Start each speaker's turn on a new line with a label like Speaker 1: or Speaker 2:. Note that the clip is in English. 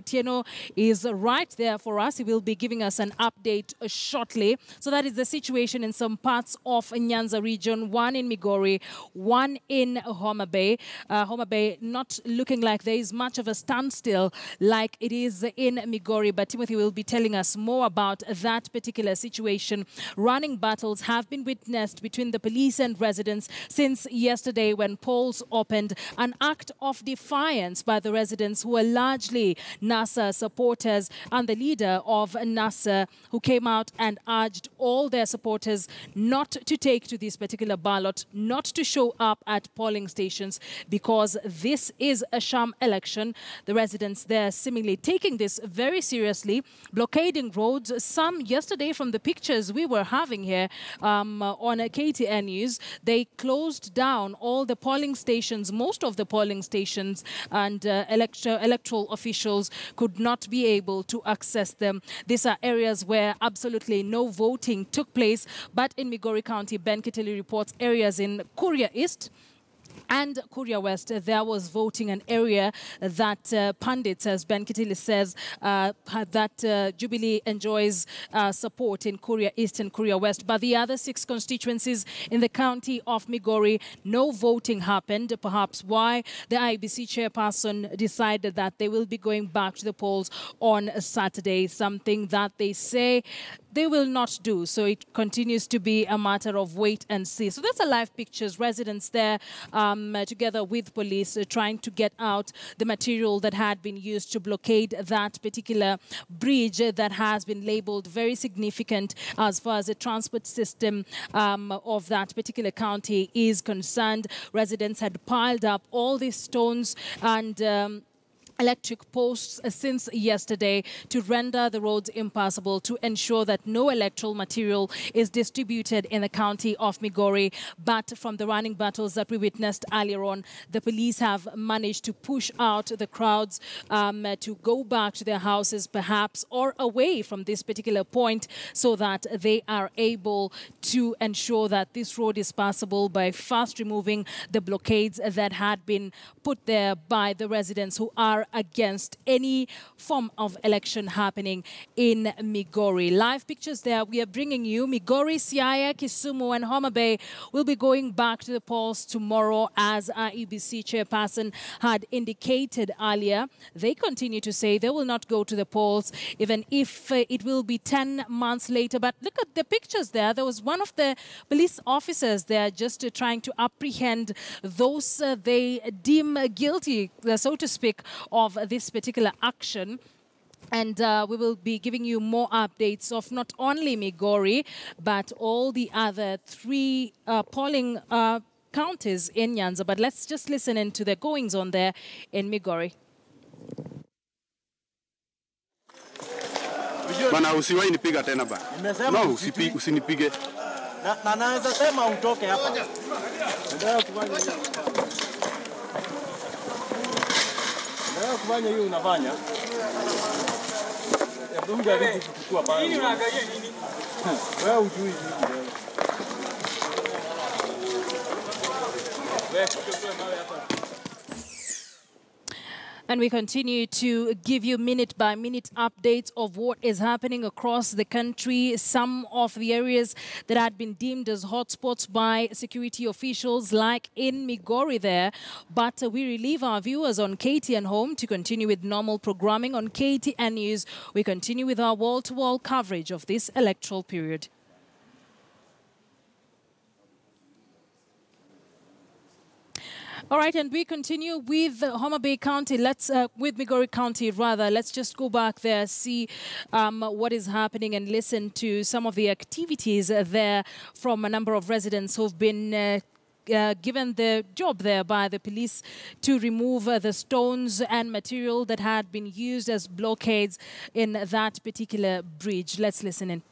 Speaker 1: Tieno is right there for us. He will be giving us an update shortly. So that is the situation in some parts of Nyanza region, one in Migori, one in Homa Bay. Homa Bay not looking like there is much of a standstill like it is in Migori, but Timothy will be telling us more about that particular situation. Running battles have been witnessed between the police and residents since yesterday when polls opened, an act of defiance by the residents who are largely NASA supporters, and the leader of NASA who came out and urged all their supporters not to take to this particular ballot, not to show up at polling stations because this is a sham election. The residents there seemingly taking this very seriously, blockading roads. Some yesterday from the pictures we were having here on KTN News, they closed down all the polling stations, most of the polling stations, and electoral officials could not be able to access them. These are areas where absolutely no voting took place. But in Migori County, Ben Kitili reports areas in Kuria East and Kuria West, there was voting, an area that pundits, as Ben Kitili says, that Jubilee enjoys support in Kuria East and Kuria West. But the other 6 constituencies in the county of Migori, no voting happened. Perhaps why the IBC chairperson decided that they will be going back to the polls on Saturday, something that they say they will not do. So it continues to be a matter of wait and see. So that's a live pictures. Residents there together with police trying to get out the material that had been used to blockade that particular bridge that has been labeled very significant as far as the transport system of that particular county is concerned. Residents had piled up all these stones and electric posts since yesterday to render the roads impassable, to ensure that no electoral material is distributed in the county of Migori. But from the running battles that we witnessed earlier on, the police have managed to push out the crowds to go back to their houses perhaps, or away from this particular point, so that they are able to ensure that this road is passable by fast removing the blockades that had been put there by the residents who are against any form of election happening in Migori. Live pictures there we are bringing you. Migori, Siaya, Kisumu and Homa Bay will be going back to the polls tomorrow, as our EBC chairperson had indicated earlier. They continue to say they will not go to the polls even if it will be 10 months later. But look at the pictures there. There was one of the police officers there just trying to apprehend those they deem guilty, so to speak, of this particular action. And we will be giving you more updates of not only Migori, but all the other 3 polling counties in Nyanza. But let's just listen into the goings on there in Migori.
Speaker 2: Bana, usiwahi nipiga tena bana. No, usinipige.
Speaker 3: Na naweza sema utoke hapa. Ndio kufanya hiyo unafanya. Hebu jaribu kuchukua pale. Nini unaangalia nini? Wewe hujui nini wewe. Wewe chukua mawe hapa.
Speaker 1: And we continue to give you minute-by-minute updates of what is happening across the country. Some of the areas that had been deemed as hotspots by security officials, like in Migori there. But we relieve our viewers on KTN Home to continue with normal programming. On KTN News, we continue with our wall-to-wall coverage of this electoral period. All right, and we continue with Homa Bay County. With Migori County, rather. Let's just go back there, see what is happening and listen to some of the activities there from a number of residents who've been given the job there by the police to remove the stones and material that had been used as blockades in that particular bridge. Let's listen in.